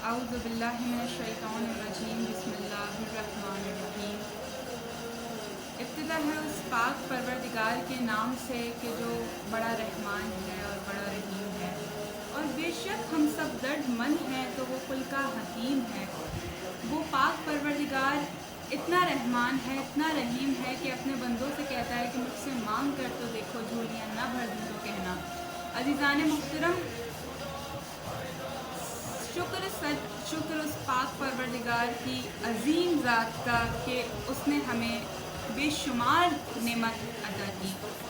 اعوذ باللہ من الشیطان الرجیم بسم اللہ الرحمن الرحیم۔ ابتدا ہے اس پاک پروردگار کے نام سے کہ جو بڑا رحمان ہے اور بڑا رحیم ہے، اور بے شک ہم سب درد مند ہیں تو وہ کل کا حکیم ہے۔ وہ پاک پروردگار اتنا رحمان ہے، اتنا رحیم ہے کہ اپنے بندوں سے کہتا ہے کہ مجھ سے مانگ کر تو دیکھو، جھولیاں نہ بھر دوں تو کہنا۔ عزیزان محترم، شکر اس پاک پروردگار کی عظیم ذات کا کہ اس نے ہمیں بے شمار نعمت عطا کی،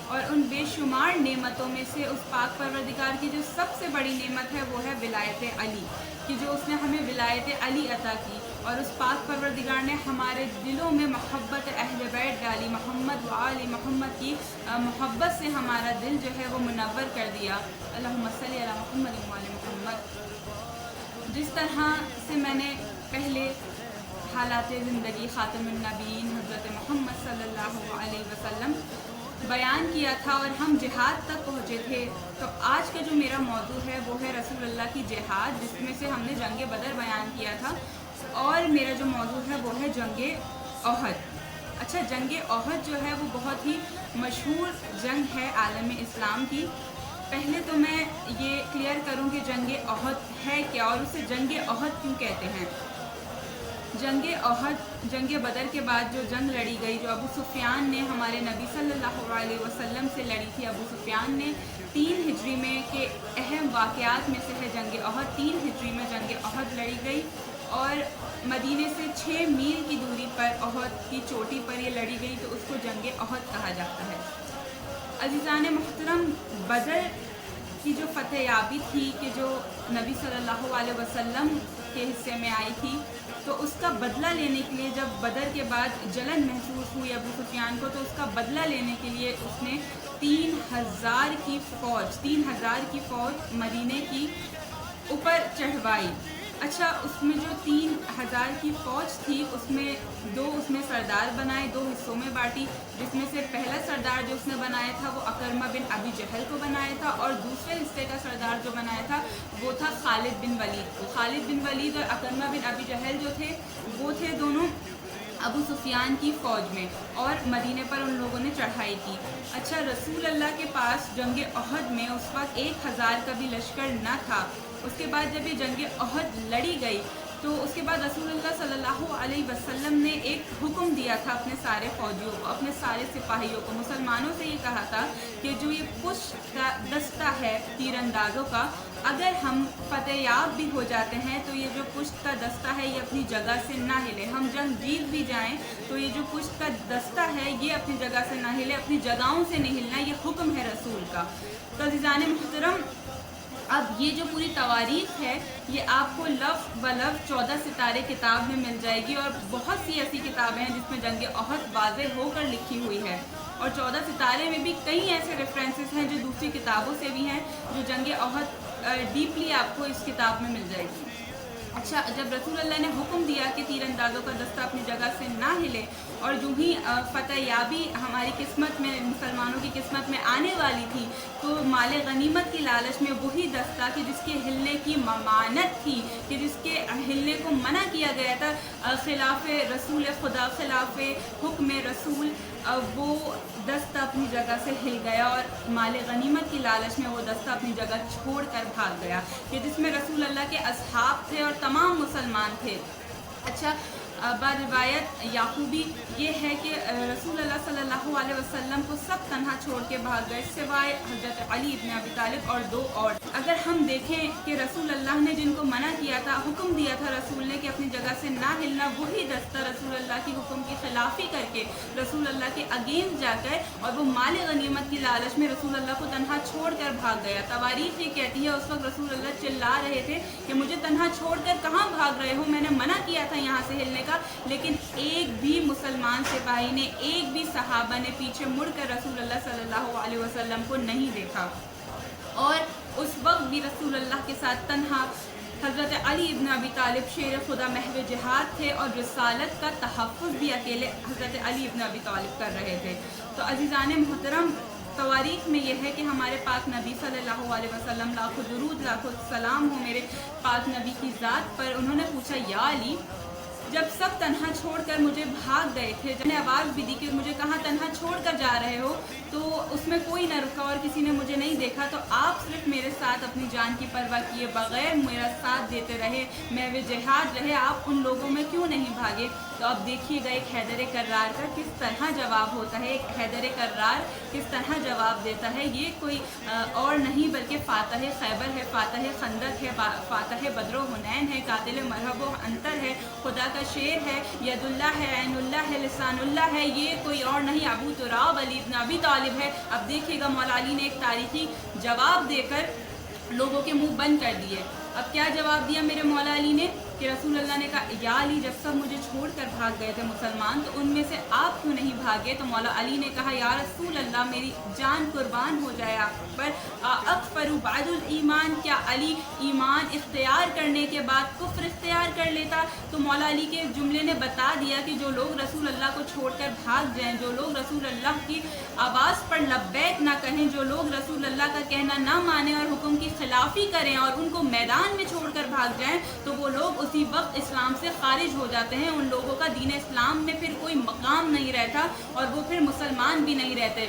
اور ان بے شمار نعمتوں میں سے اس پاک پروردگار کی جو سب سے بڑی نعمت ہے وہ ہے ولایت علی، کہ جو اس نے ہمیں ولایت علی عطا کی، اور اس پاک پروردگار نے ہمارے دلوں میں محبت اہل بیت ڈالی، محمد و آل محمد کی محبت سے ہمارا دل جو ہے وہ منور کر دیا۔ اللہم صلی علی محمد و آل محمد۔ جس طرح سے میں نے پہلے حالات زندگی خاتم النبیین حضرت محمد صلی اللہ علیہ وسلم بیان کیا تھا اور ہم جہاد تک پہنچے تھے، تو آج کا جو میرا موضوع ہے وہ ہے رسول اللہ کی جہاد، جس میں سے ہم نے جنگ بدر بیان کیا تھا، اور میرا جو موضوع ہے وہ ہے جنگ احد۔ اچھا، جنگ احد جو ہے وہ بہت ہی مشہور جنگ ہے عالم اسلام کی۔ پہلے تو میں یہ کلیئر کروں کہ جنگ احد ہے کیا اور اسے جنگ احد کیوں کہتے ہیں۔ جنگ احد جنگ بدر کے بعد جو جنگ لڑی گئی، جو ابو سفیان نے ہمارے نبی صلی اللہ علیہ وسلم سے لڑی تھی، ابو سفیان نے 3 ہجری میں کے اہم واقعات میں سے ہے جنگ احد۔ 3 ہجری میں جنگ احد لڑی گئی اور مدینے سے 6 میل کی دوری پر احد کی چوٹی پر یہ لڑی گئی، تو اس کو جنگ احد کہا جاتا ہے۔ عزیزان محترم، بدر کی جو فتح یابی تھی کہ جو نبی صلی اللہ علیہ وسلم کے حصے میں آئی تھی، تو اس کا بدلہ لینے کے لیے جب بدر کے بعد جلن محسوس ہوئی ابو سفیان کو، تو اس کا بدلہ لینے کے لیے اس نے 3000 کی فوج مدینے کی اوپر چڑھوائی۔ اچھا، اس میں جو 3000 کی فوج تھی، اس میں اس میں سردار بنائے، 2 حصوں میں بانٹی، جس میں سے پہلا سردار جو اس نے بنایا تھا وہ اکرمہ بن ابی جہل کو بنایا تھا، اور دوسرے حصے کا سردار جو بنایا تھا وہ تھا خالد بن ولید کو۔ خالد بن ولید اور اکرمہ بن ابی جہل جو تھے وہ تھے دونوں ابو سفیان کی فوج میں، اور مدینے پر ان لوگوں نے چڑھائی کی۔ اچھا، رسول اللہ کے پاس جنگ احد میں اس وقت 1000 کا بھی لشکر نہ تھا۔ اس کے بعد جب یہ جنگ احد لڑی گئی، تو اس کے بعد رسول اللہ صلی اللہ علیہ وسلم نے ایک حکم دیا تھا اپنے سارے فوجیوں کو، اپنے سارے سپاہیوں کو، مسلمانوں سے یہ کہا تھا کہ جو یہ پشت کا دستہ ہے تیر اندازوں کا، اگر ہم فتح یاب بھی ہو جاتے ہیں تو یہ جو پشت کا دستہ ہے یہ اپنی جگہ سے نہ ہلے، ہم جنگ جیت بھی جائیں تو یہ جو پشت کا دستہ ہے یہ اپنی جگہ سے نہ ہلے، اپنی جگہوں سے نہیں ہلنا، یہ حکم ہے رسول کا۔ تو عزیزان محترم، اب یہ جو پوری تواریخ ہے یہ آپ کو لفظ بلفظ 14 ستارے کتاب میں مل جائے گی، اور بہت سی ایسی کتابیں ہیں جس میں جنگ احد واضح ہو کر لکھی ہوئی ہے، اور 14 ستارے میں بھی کئی ایسے ریفرنسز ہیں جو دوسری کتابوں سے بھی ہیں، جو جنگ احد ڈیپلی آپ کو اس کتاب میں مل جائے گی۔ اچھا، جب رسول اللہ نے حکم دیا کہ تیر اندازوں کا دستہ اپنی جگہ سے نہ ہلے، اور جو ہی فتح یابی ہماری قسمت میں، مسلمانوں کی قسمت میں آنے والی تھی، تو مال غنیمت کی لالچ میں وہی دستہ کہ جس کے ہلنے کی ممانت تھی، کہ جس کے ہلنے کو منع کیا گیا تھا خلاف رسول خدا، خلاف حکم رسول، وہ دستہ اپنی جگہ سے ہل گیا، اور مال غنیمت کی لالچ میں وہ دستہ اپنی جگہ چھوڑ کر بھاگ گیا، کہ جس میں رسول اللہ کے اصحاب تھے اور تمام مسلمان تھے۔ اچھا، روایت یعقوبی یہ ہے کہ رسول اللہ صلی اللہ علیہ وسلم کو سب تنہا چھوڑ کے بھاگ گئے سوائے حضرت علی ابن ابی طالب اور 2 اور۔ اگر ہم دیکھیں کہ رسول اللہ نے جن کو منع کیا تھا، حکم دیا تھا رسول نے کہ اپنی جگہ سے نہ ہلنا، وہی دستہ رسول اللہ کی حکم کی خلافی کر کے رسول اللہ کے اگینسٹ جا کر، اور وہ مال غنیمت کی لالچ میں رسول اللہ کو تنہا چھوڑ کر بھاگ گیا۔ تواریخ یہ کہتی ہے اس وقت رسول اللہ چلا رہے تھے کہ مجھے تنہا چھوڑ کر کہاں بھاگ رہے ہو، میں نے منع کیا تھا یہاں سے ہلنے کا، لیکن ایک بھی مسلمان سپاہی نے، ایک بھی صحابہ نے پیچھے مڑ کر رسول اللہ صلی اللہ علیہ وسلم کو نہیں دیکھا، اور اس وقت بھی رسول اللہ کے ساتھ تنہا حضرت علی ابن ابی طالب شیر خدا محو جہاد تھے، اور رسالت کا تحفظ بھی اکیلے حضرت علی ابن ابی طالب کر رہے تھے۔ تو عزیزان محترم، तवारीख में यह है कि हमारे पाक नबी सल्लल्लाहु अलैहि वसल्लम, लाखों दुरूद लाखों सलाम हो मेरे पाक नबी की ज़ात पर, उन्होंने पूछा या अली, जब सब तन्हा छोड़कर मुझे भाग गए थे, जब ने आवाज़ भी दी कि मुझे कहाँ तन्हा छोड़कर जा रहे हो, तो उसमें कोई न रुका और किसी ने मुझे नहीं देखा, तो आप सिर्फ मेरे साथ अपनी जान की परवाह किए बगैर मेरा साथ देते रहे, मैं वे जिहाद रहे, आप उन लोगों में क्यों नहीं भागे। तो अब देखिएगा एक हैदर कर्रार का किस तरह जवाब होता है, एक हैदर कर्रार किस तरह जवाब देता है। ये कोई और नहीं बल्कि फ़ातह खैबर है, फ़ातह खंदक है, फ़ातह बद्र हुनैन है, कातिल मरहब व अंतर है, खुदा का शेर है, यदुल्ला है, ऐनुल्ला है, लिसानुल्ला है, ये कोई और नहीं अबू तुराब अली इब्न अबी तालिब है। अब देखिएगा मौला अली ने एक तारीखी जवाब देकर लोगों के मुंह बंद कर दिए। अब क्या जवाब दिया मेरे मौला अली ने कि रसूल अल्लाह ने कहा या अली, जब सब मुझे छोड़कर भाग गए थे मुसलमान, तो उनमें से आप क्यों नहीं भागे। तो मौला अली ने कहा या रसूल अल्लाह, मेरी जान कुर्बान हो जाए आप पर, अकफरु बादुल ईमान, क्या अली ईमान इख्तियार करने के बाद कुफ्र इख्तियार कर लेता। तो मौला अली के जुमले ने बता दिया कि जो लोग रसूल अल्लाह को छोड़कर भाग जाएं, जो लोग रसूल अल्लाह की आवाज़ पर लब्बैक ना कहें, जो लोग रसूल अल्लाह का कहना ना माने और हुक्म की खिलाफी करें और उनको मैदान में छोड़कर भाग जाएं, तो वो लोग उसी वक्त इस्लाम से खारिज हो जाते हैं। उन लोगों का दीन इस्लाम में फिर कोई मकाम नहीं रहता और वो फिर मुसलमान भी नहीं रहते।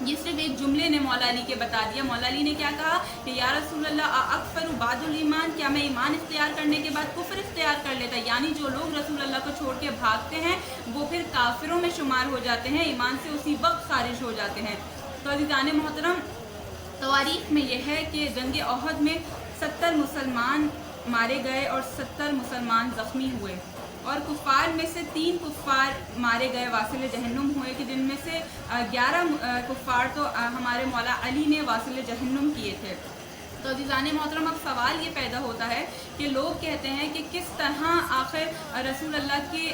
ये सिर्फ एक जुमले ने मौला अली के बता दिया। मौला अली ने क्या कहा कि या रसूल अल्लाह, अकफरु बादुल ईमान, क्या मैं ईमान इख्तियार करने के बाद कुफ्र इख्तियार कर लेता। यानी जो लोग रसूल अल्लाह को छोड़ के भागते हैं वो फिर काफिरों में शुमार हो जाते हैं, ईमान से उसी वक्त खारिज हो जाते हैं। तो अज़ीज़ान मोहतरम, तवारीख में यह है कि जंग ओहद में 70 मुसलमान मारे गए और 70 मुसलमान ज़ख्मी हुए, और कुफ़ार में से 3 कुफ़ार मारे गए, वासिल जहन्नुम हुए, कि जिनमें से 11 कुफ़ार तो हमारे मौला अली ने वासिल जहन्नुम किए थे। तो अज़ीज़ान मोहतरम, अब सवाल ये पैदा होता है कि लोग कहते हैं कि किस तरह आखिर रसूल अल्लाह की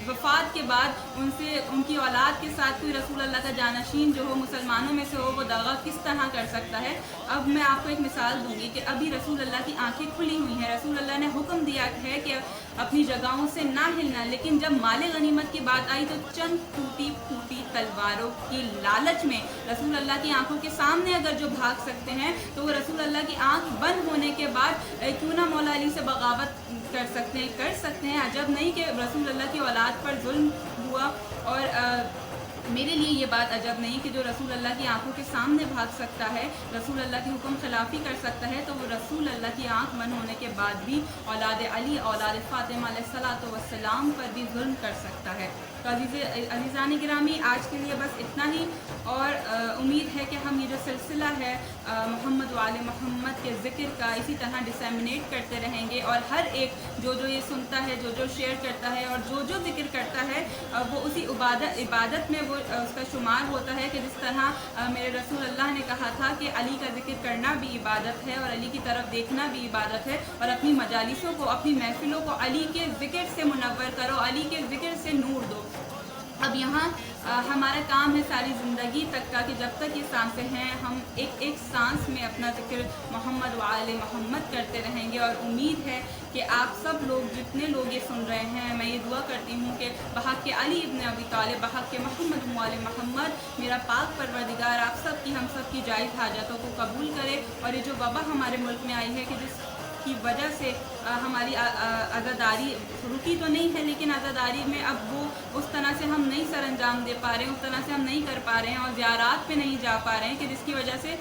वफ़ात के बाद उनकी औलाद के साथ कोई रसूल अल्लाह का जानशीन जो हो, मुसलमानों में से हो, वो दगा किस तरह कर सकता है। अब मैं आपको एक मिसाल दूंगी कि अभी रसूल अल्लाह की आंखें खुली हुई हैं, रसूल अल्लाह ने हुक्म दिया है कि अपनी जगहों से ना हिलना, लेकिन जब माल गनीमत की बात आई तो चंद टूटी फूटी तलवारों की लालच में रसूल अल्लाह की आंखों के सामने अगर जो भाग सकते हैं, तो वो रसूल अल्लाह की आंख बंद होने के बाद क्यों ना मौला अली से बगावत कर सकते हैं। अजब नहीं कि रसूल अल्लाह की औलाद पर जुल्म हुआ, और मेरे लिए ये बात अजब नहीं कि जो रसूल अल्लाह की आंखों के सामने भाग सकता है, रसूल अल्लाह की हुक्म खिलाफ़ी कर सकता है, तो वो रसूल अल्लाह की आंख बंद होने के बाद भी औलाद अली, औलाद फ़ातिमा अलैहिस्सलातु वस्सलाम पर भी जुल्म कर सकता है। तो अज़ीज़ान गिरामी, आज के लिए बस इतना ही, और उम्मीद है कि हम ये जो सिलसिला है मोहम्मद वाले मोहम्मद के ज़िक्र का इसी तरह डिसेमिनेट करते रहेंगे, और हर एक जो ये सुनता है, जो शेयर करता है और जो ज़िक्र करता है, वो उसी इबादत में वो उसका शुमार होता है कि जिस तरह मेरे रसूल अल्लाह ने कहा था कि अली का ज़िक्र करना भी इबादत है और अली की तरफ देखना भी इबादत है, और अपनी मजालिसों को, अपनी महफिलों को अली के ज़िक्र से मुनव्वर करो, अली के ज़िक्र से नूर दो। अब यहाँ हमारा काम है सारी ज़िंदगी तक का कि जब तक ये सांसें हैं, हम एक एक सांस में अपना ज़िक्र मोहम्मद वाले मोहम्मद करते रहेंगे। और उम्मीद है कि आप सब लोग, जितने लोग ये सुन रहे हैं, मैं ये दुआ करती हूँ कि बहक़ के अली इब्न अबी तालिब, बहक़ के मोहम्मद वाले मोहम्मद, मेरा पाक परवरदिगार आप सब की, हम सब की जायज़ हाजतों को कबूल करे। और ये जो वबा हमारे मुल्क में आई है कि जिसकी वजह से हमारी आज़ादारी रुकी तो नहीं है, लेकिन आज़ादारी में अब वो उस तरह से हम नहीं सर अंजाम दे पा रहे हैं, उस तरह से हम नहीं कर पा रहे हैं, और ज़ियारात पे नहीं जा पा रहे हैं, कि जिसकी वजह से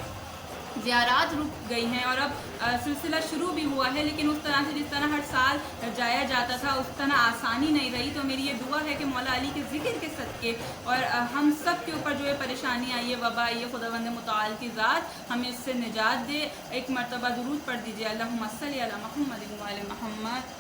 ज़ियारात रुक गई हैं। और अब सिलसिला शुरू भी हुआ है, लेकिन उस तरह से जिस तरह हर साल जाया जाता था, उस तरह आसानी नहीं रही। तो मेरी ये दुआ है कि मौला अली के ज़िक्र के सदक़े, और हम सब के ऊपर जो ये परेशानी आई है, वबा आई है, खुदावंद मुताल की ज़ात हमें इससे निजात दे। एक मरतबा दुरूद पढ़ दीजिए, अल्लाहुम्मा सल्ली अला मुहम्मद व आले मुहम्मद।